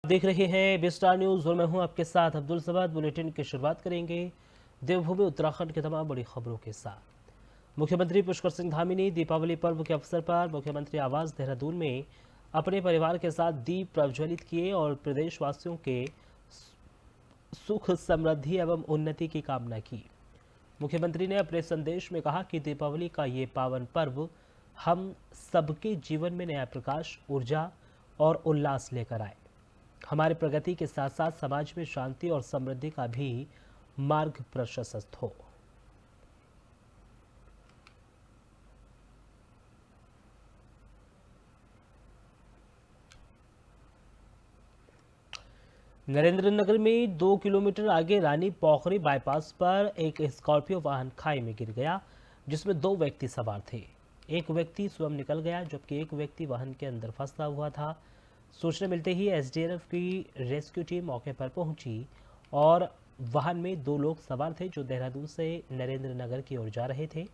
देख रहे हैं बिस्टार न्यूज और मैं हूं आपके साथ अब्दुल सबाद। बुलेटिन की शुरुआत करेंगे देवभूमि उत्तराखंड के तमाम बड़ी खबरों के साथ। मुख्यमंत्री पुष्कर सिंह धामी ने दीपावली पर्व के अवसर पर मुख्यमंत्री आवास देहरादून में अपने परिवार के साथ दीप प्रज्वलित किए और प्रदेशवासियों के सुख समृद्धि एवं उन्नति की कामना की। मुख्यमंत्री ने अपने संदेश में कहा कि दीपावली का ये पावन पर्व हम सबके जीवन में नया प्रकाश, ऊर्जा और उल्लास लेकर आए। हमारे प्रगति के साथ साथ समाज में शांति और समृद्धि का भी मार्ग प्रशस्त हो। नरेंद्रनगर में 2 किलोमीटर आगे रानी पोखरी बाईपास पर एक स्कॉर्पियो वाहन खाई में गिर गया, जिसमें 2 व्यक्ति सवार थे। एक व्यक्ति स्वयं निकल गया जबकि एक व्यक्ति वाहन के अंदर फंसा हुआ था। सूचना मिलते ही एसडीआरएफ की रेस्क्यू टीम मौके पर पहुंची और वाहन में 2 लोग सवार थे जो देहरादून से नरेंद्रनगर की ओर जा रहे थे।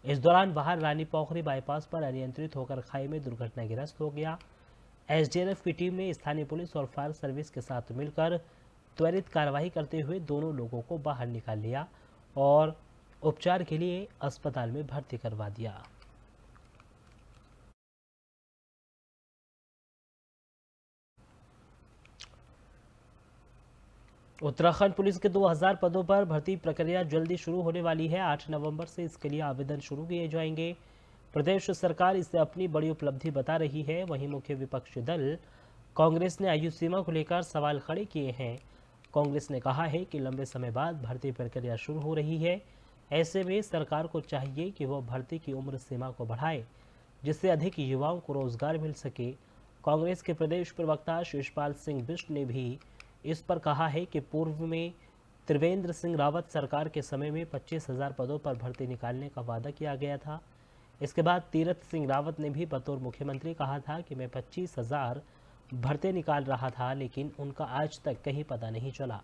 इस दौरान वाहन रानी पोखरी बाईपास पर अनियंत्रित होकर खाई में दुर्घटनाग्रस्त हो गया। एसडीआरएफ की टीम ने स्थानीय पुलिस और फायर सर्विस के साथ मिलकर त्वरित कार्रवाई करते हुए दोनों लोगों को बाहर निकाल लिया और उपचार के लिए अस्पताल में भर्ती करवा दिया। उत्तराखंड पुलिस के 2000 पदों पर भर्ती प्रक्रिया जल्दी शुरू होने वाली है। 8 नवंबर से इसके लिए आवेदन शुरू किए जाएंगे। प्रदेश सरकार इसे अपनी बड़ी उपलब्धि बता रही है। वहीं मुख्य विपक्षी दल कांग्रेस ने आयु सीमा को लेकर सवाल खड़े किए हैं। कांग्रेस ने कहा है कि लंबे समय बाद भर्ती प्रक्रिया शुरू हो रही है, ऐसे में सरकार को चाहिए कि वह भर्ती की उम्र सीमा को बढ़ाए, जिससे अधिक युवाओं को रोजगार मिल सके। कांग्रेस के प्रदेश प्रवक्ता शिषपाल सिंह बिष्ट ने भी इस पर कहा है कि पूर्व में त्रिवेंद्र सिंह रावत सरकार के समय में 25,000 पदों पर भर्ती निकालने का वादा किया गया था। इसके बाद तीरथ सिंह रावत ने भी बतौर मुख्यमंत्री कहा था कि मैं 25,000 भर्ती निकाल रहा था, लेकिन उनका आज तक कहीं पता नहीं चला।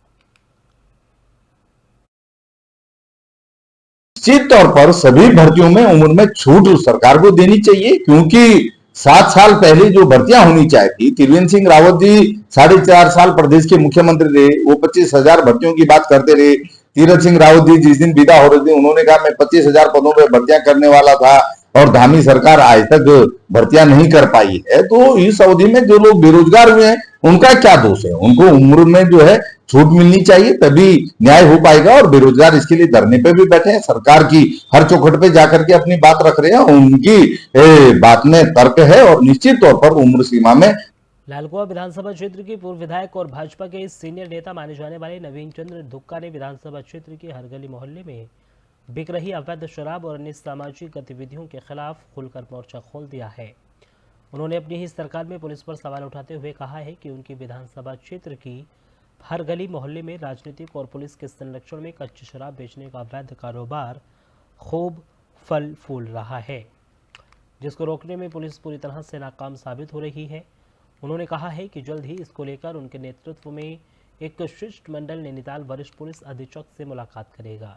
निश्चित तौर पर सभी भर्तियों में उम्र में छूट सरकार को देनी चाहिए, क्योंकि 7 साल पहले जो भर्तियां होनी चाहिए थी, त्रिवेंद्र सिंह रावत जी 4.5 साल प्रदेश के मुख्यमंत्री रहे, वो 25,000 भर्तियों की बात करते रहे। तीरथ सिंह रावत जी जिस दिन विदा हो रहे थे उन्होंने कहा मैं 25,000 पदों पर भर्तियां करने वाला था, और धामी सरकार आज तक भर्तियां नहीं कर पाई है। तो इस अवधि में जो लोग बेरोजगार हुए हैं उनका क्या दोष है? उनको उम्र में जो है छूट मिलनी चाहिए, तभी न्याय हो पाएगा। और बेरोजगार इसके लिए धरने पे भी बैठे हैं, सरकार की हर चौखट पे जाकर के अपनी बात रख रहे हैं, उनकी बात में तर्क है और निश्चित तौर पर उम्र सीमा में। लालकुआं विधानसभा क्षेत्र की पूर्व विधायक और भाजपा के सीनियर नेता माने जाने वाले नवीन चंद्र दुक्का ने विधानसभा क्षेत्र के हर गली मोहल्ले में बिक रही अवैध शराब और अन्य सामाजिक गतिविधियों के खिलाफ खुलकर मोर्चा खोल दिया है। उन्होंने अपनी ही सरकार में पुलिस पर सवाल उठाते हुए कहा है कि उनकी विधानसभा क्षेत्र की हर गली मोहल्ले में राजनीतिक और पुलिस के संरक्षण में कच्ची शराब बेचने का अवैध कारोबार खूब फल फूल रहा है, जिसको रोकने में पुलिस पूरी तरह से नाकाम साबित हो रही है। उन्होंने कहा है कि जल्द ही इसको लेकर उनके नेतृत्व में एक शिष्टमंडल नैनीताल वरिष्ठ पुलिस अधीक्षक से मुलाकात करेगा।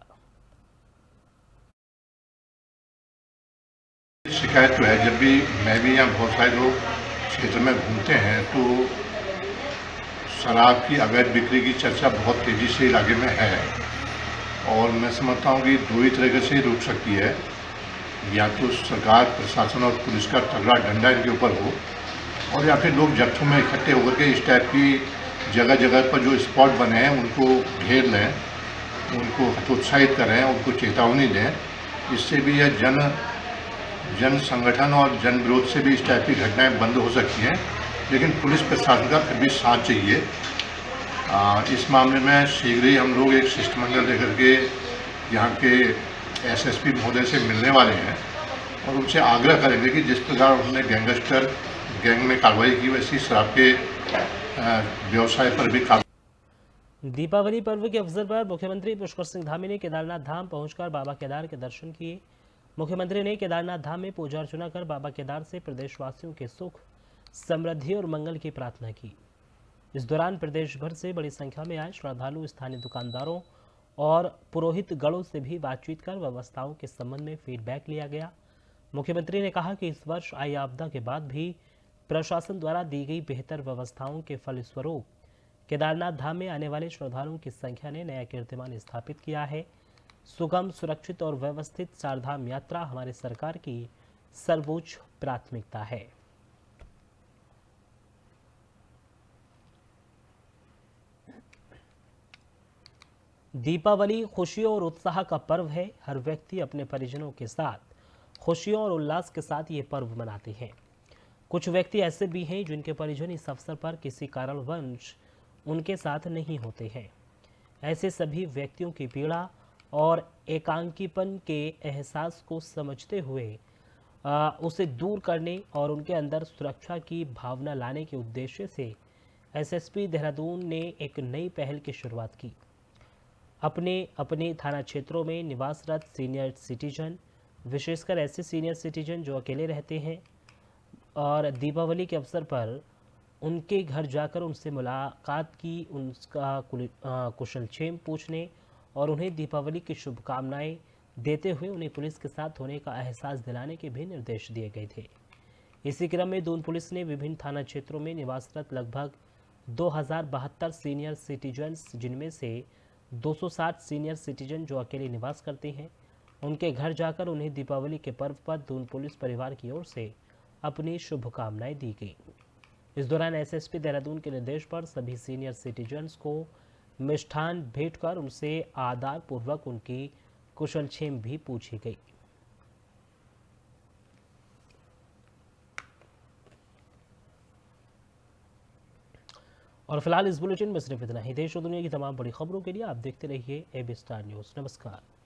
शिकायत तो है, जब भी मैं भी यहाँ बहुत सारे लोग क्षेत्र में घूमते हैं तो शराब की अवैध बिक्री की चर्चा बहुत तेज़ी से इलाके में है, और मैं समझता हूँ कि 2 ही तरीके से रुक सकती है। या तो सरकार, प्रशासन और पुलिस का तगड़ा डंडा इनके ऊपर हो, और या फिर लोग जत्थों में इकट्ठे होकर के इस टाइप की जगह जगह पर जो स्पॉट बने हैं उनको घेर लें, उनको हतोत्साहित करें, उनको चेतावनी दें। इससे भी यह जन संगठन और जन विरोध से भी इस टाइप की घटनाएं बंद हो सकती हैं, लेकिन पुलिस प्रशासन का फिर भी साथ चाहिए। इस मामले में शीघ्र ही हम लोग एक शिष्टमंडल लेकर के यहाँ के एसएसपी महोदय से मिलने वाले हैं और उनसे आग्रह करेंगे कि जिस प्रकार उन्होंने गैंगस्टर गैंग में कार्रवाई की, वैसी शराब के व्यवसाय पर भी कार्रवाई। दीपावली पर्व के अवसर पर मुख्यमंत्री पुष्कर सिंह धामी ने केदारनाथ धाम पहुंचकर बाबा केदार के दर्शन किए। मुख्यमंत्री ने केदारनाथ धाम में पूजा अर्चना कर बाबा केदार से प्रदेशवासियों के सुख, समृद्धि और मंगल की प्रार्थना की। इस दौरान प्रदेश भर से बड़ी संख्या में आए श्रद्धालु स्थानीय दुकानदारों और पुरोहित गणों से भी बातचीत कर व्यवस्थाओं के संबंध में फीडबैक लिया गया। मुख्यमंत्री ने कहा कि इस वर्ष आई आपदा के बाद भी प्रशासन द्वारा दी गई बेहतर व्यवस्थाओं के फलस्वरूप केदारनाथ धाम में आने वाले श्रद्धालुओं की संख्या ने नया कीर्तिमान स्थापित किया है। सुगम, सुरक्षित और व्यवस्थित चारधाम यात्रा हमारी सरकार की सर्वोच्च प्राथमिकता है। दीपावली खुशियों और उत्साह का पर्व है। हर व्यक्ति अपने परिजनों के साथ खुशियों और उल्लास के साथ ये पर्व मनाते हैं। कुछ व्यक्ति ऐसे भी हैं जिनके परिजन इस अवसर पर किसी कारणवश उनके साथ नहीं होते हैं। ऐसे सभी व्यक्तियों की पीड़ा और एकांकीपन के एहसास को समझते हुए उसे दूर करने और उनके अंदर सुरक्षा की भावना लाने के उद्देश्य से एसएसपी देहरादून ने एक नई पहल की शुरुआत की। अपने अपने थाना क्षेत्रों में निवासरत सीनियर सिटीजन, विशेषकर ऐसे सीनियर सिटीजन जो अकेले रहते हैं, और दीपावली के अवसर पर उनके घर जाकर उनसे मुलाकात की, उनका कुशलक्षेम पूछने और उन्हें दीपावली की शुभकामनाएं देते हुए उन्हें पुलिस के साथ होने का एहसास दिलाने के भी निर्देश दिए गए थे। इसी क्रम में दून पुलिस ने विभिन्न थाना क्षेत्रों में निवासरत लगभग 2072 सीनियर सिटीजन्स, जिनमें से 260 सीनियर सिटीजन जो अकेले निवास करते हैं, उनके घर जाकर उन्हें दीपावली के पर्व पर दून पुलिस परिवार की ओर से अपनी शुभकामनाएं दी गई। इस दौरान एसएसपी देहरादून के निर्देश पर सभी सीनियर सिटीजन्स को मिष्ठान भेंट कर उनसे आदर पूर्वक उनकी कुशलक्षेम भी पूछी गई। और फिलहाल इस बुलेटिन में सिर्फ इतना ही। देश और दुनिया की तमाम बड़ी खबरों के लिए आप देखते रहिए एबी स्टार न्यूज़। नमस्कार।